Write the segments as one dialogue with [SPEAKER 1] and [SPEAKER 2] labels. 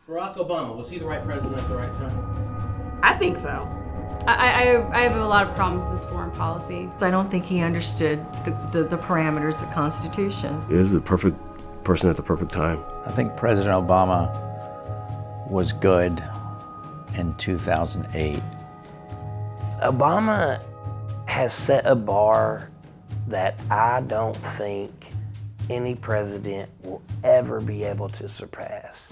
[SPEAKER 1] Barack Obama, was he the right president at the right time?
[SPEAKER 2] I think so.
[SPEAKER 3] I have a lot of problems with this foreign policy.
[SPEAKER 4] I don't think he understood the parameters of the Constitution.
[SPEAKER 5] He is the perfect person at the perfect time.
[SPEAKER 6] I think President Obama was good in 2008.
[SPEAKER 7] Obama has set a bar that I don't think any president will ever be able to surpass.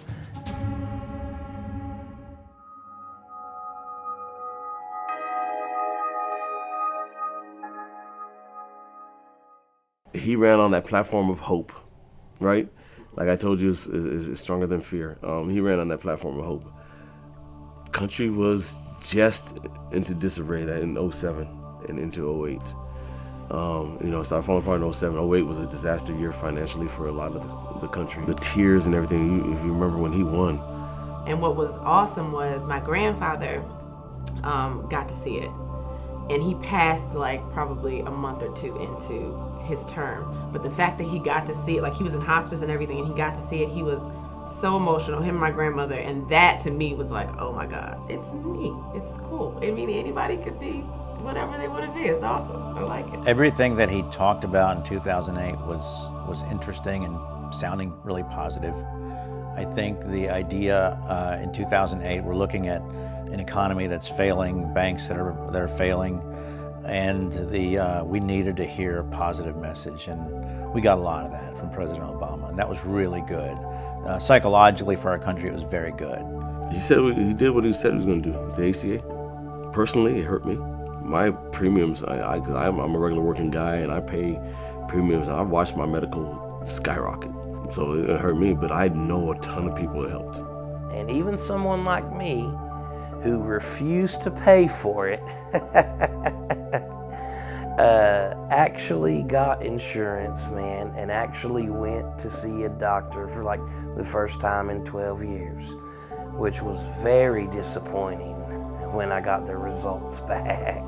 [SPEAKER 5] He ran on that platform of hope, right? Like I told you, is stronger than fear. He ran on that platform of hope. Country was just into disarray in 07 and into 08. It started falling apart in 07. 08 was a disaster year financially for a lot of the country. The tears and everything, if you remember when he won.
[SPEAKER 2] And what was awesome was my grandfather got to see it. And he passed like probably a month or two into his term. But the fact that he got to see it, like he was in hospice and everything, and he got to see it, he was so emotional, him and my grandmother, and that to me was like, oh my God, it's neat, it's cool. I mean, anybody could be whatever they want to be. It's awesome. I like it.
[SPEAKER 6] Everything that he talked about in 2008 was interesting and sounding really positive. I think the idea in 2008, we're looking at an economy that's failing, banks that are failing, and we needed to hear a positive message, and we got a lot of that from President Obama, and that was really good. Psychologically for our country, it was very good.
[SPEAKER 5] He did what he said he was going to do. The ACA, personally, it hurt me. My premiums, because I'm a regular working guy and I pay premiums, and I've watched my medical skyrocket. So it hurt me, but I know a ton of people it helped.
[SPEAKER 7] And even someone like me, who refused to pay for it, actually got insurance, man, and actually went to see a doctor for like the first time in 12 years, which was very disappointing when I got the results back.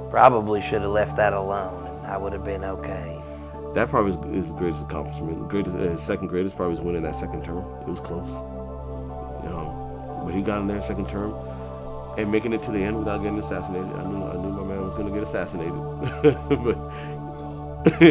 [SPEAKER 7] Probably should have left that alone and I would have been okay.
[SPEAKER 5] That probably is his greatest accomplishment. His second greatest probably was winning that second term. It was close. But he got in there second term and making it to the end without getting assassinated. I knew my man was going to get assassinated,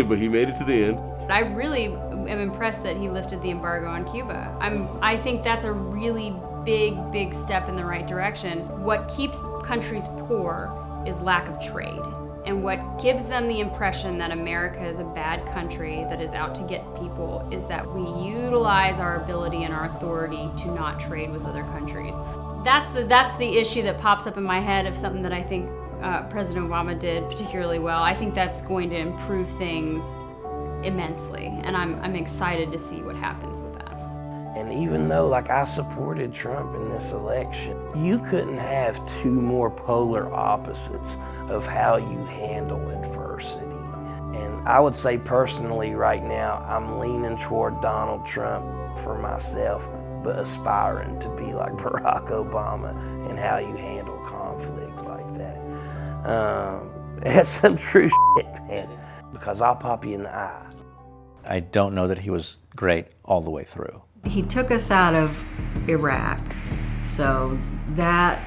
[SPEAKER 5] but he made it to the end.
[SPEAKER 3] I really am impressed that he lifted the embargo on Cuba. I think that's a really big step in the right direction. What keeps countries poor is lack of trade. And what gives them the impression that America is a bad country that is out to get people is that we utilize our ability and our authority to not trade with other countries. That's the issue that pops up in my head of something that I think President Obama did particularly well. I think that's going to improve things immensely, and I'm excited to see what happens with that.
[SPEAKER 7] And even though I supported Trump in this election, you couldn't have two more polar opposites of how you handle adversity. And I would say personally right now, I'm leaning toward Donald Trump for myself, but aspiring to be like Barack Obama and how you handle conflict like that. That's some true shit, man, because I'll pop you in the eye.
[SPEAKER 6] I don't know that he was great all the way through.
[SPEAKER 4] He took us out of Iraq, so that,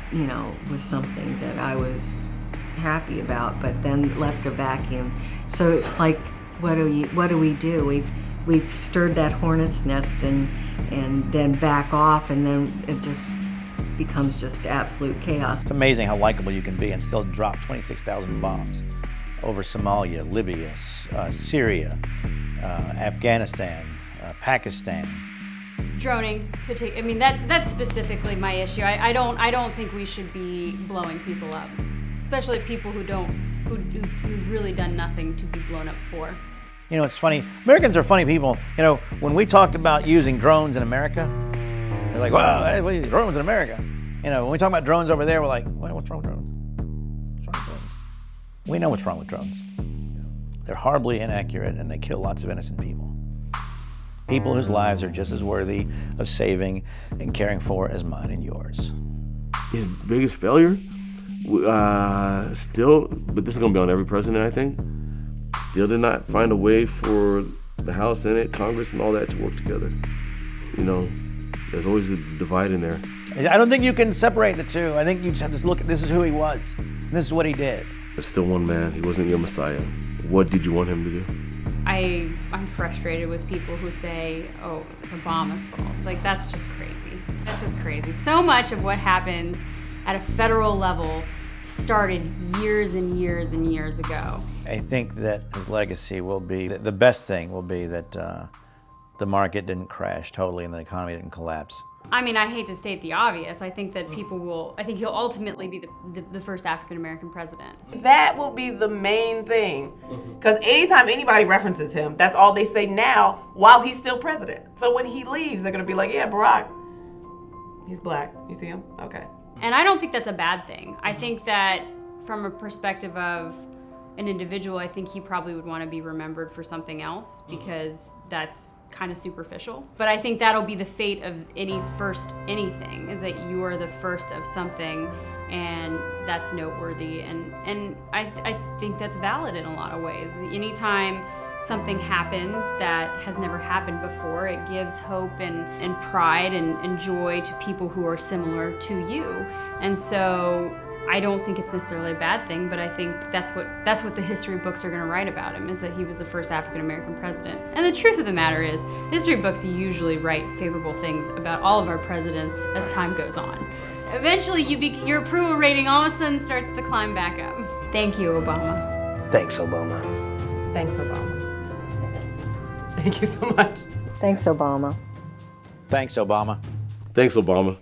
[SPEAKER 4] was something that I was happy about, but then left a vacuum. So it's like, what do we do? We've stirred that hornet's nest and then back off, and then it just becomes just absolute chaos.
[SPEAKER 6] It's amazing how likable you can be and still drop 26,000 bombs over Somalia, Libya, Syria, Afghanistan, Pakistan.
[SPEAKER 3] Droning, that's specifically my issue. I don't think we should be blowing people up, especially people who've really done nothing to be blown up for.
[SPEAKER 6] It's funny. Americans are funny people. When we talked about using drones in America, they're like, "Wow, hey, drones in America." When we talk about drones over there, we're like, well, "What's wrong with drones? What's wrong with drones?" We know what's wrong with drones. They're horribly inaccurate and they kill lots of innocent people. People whose lives are just as worthy of saving and caring for as mine and yours.
[SPEAKER 5] His biggest failure, still, but this is going to be on every president, I think, still did not find a way for the House, Senate, Congress, and all that to work together. There's always a divide in there.
[SPEAKER 6] I don't think you can separate the two. I think you just have to look at this is who he was. And this is what he did.
[SPEAKER 5] There's still one man. He wasn't your Messiah. What did you want him to do?
[SPEAKER 3] I'm frustrated with people who say, oh, it's Obama's fault. Like, that's just crazy. That's just crazy. So much of what happens at a federal level started years and years and years ago.
[SPEAKER 6] I think that his legacy will be, the best thing will be that the market didn't crash totally and the economy didn't collapse.
[SPEAKER 3] I mean, I hate to state the obvious. I think that I think he'll ultimately be the first African-American president.
[SPEAKER 2] That will be the main thing. Because anytime anybody references him, that's all they say now while he's still president. So when he leaves, they're going to be like, yeah, Barack, he's black. You see him? Okay.
[SPEAKER 3] And I don't think that's a bad thing. I think that from a perspective of an individual, I think he probably would want to be remembered for something else because that's kind of superficial. But I think that'll be the fate of any first anything, is that you are the first of something and that's noteworthy. And I think that's valid in a lot of ways. Anytime something happens that has never happened before, it gives hope and pride and joy to people who are similar to you. And so I don't think it's necessarily a bad thing, but I think that's what the history books are going to write about him, is that he was the first African-American president. And the truth of the matter is, history books usually write favorable things about all of our presidents as time goes on. Eventually, your approval rating all of a sudden starts to climb back up. Thank you, Obama.
[SPEAKER 7] Thanks, Obama.
[SPEAKER 2] Thanks, Obama. Thank you so much.
[SPEAKER 4] Thanks, Obama.
[SPEAKER 6] Thanks, Obama.
[SPEAKER 5] Thanks, Obama.